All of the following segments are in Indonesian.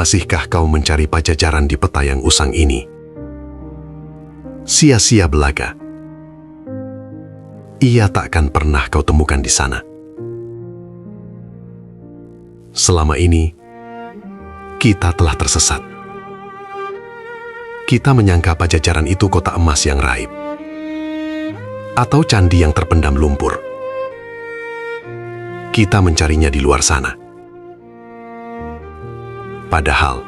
Masihkah kau mencari pajajaran di peta yang usang ini? Sia-sia belaga. Ia takkan pernah kau temukan di sana. Selama ini, kita telah tersesat. Kita menyangka pajajaran itu kota emas yang raib, atau candi yang terpendam lumpur. Kita mencarinya di luar sana. Padahal,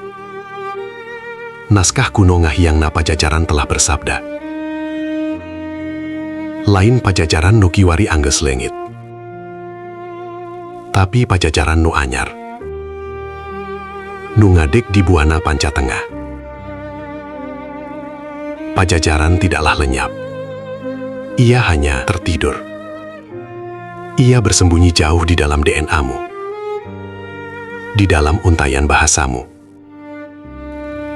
naskah kuno Ngahyangna Pajajaran telah bersabda, lain pajajaran nu kiwari angges lengit, tapi pajajaran nu anyar, nu ngadek di buana panca tengah. Pajajaran tidaklah lenyap. Ia hanya tertidur. Ia bersembunyi jauh di dalam DNA-mu, di dalam untayan bahasamu,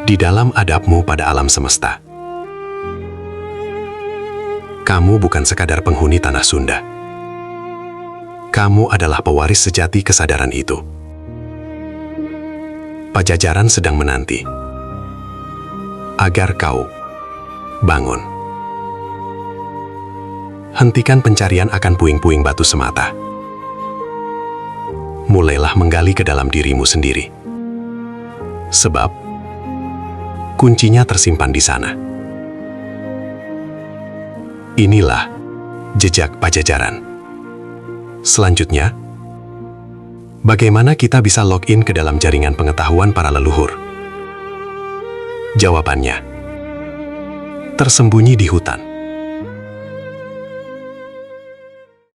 di dalam adabmu pada alam semesta. Kamu bukan sekadar penghuni tanah Sunda. Kamu adalah pewaris sejati kesadaran itu. Pajajaran sedang menanti agar kau bangun. Hentikan pencarian akan puing-puing batu semata. Mulailah menggali ke dalam dirimu sendiri. Sebab kuncinya tersimpan di sana. Inilah jejak Pajajaran. Selanjutnya, bagaimana kita bisa login ke dalam jaringan pengetahuan para leluhur? Jawabannya, tersembunyi di hutan.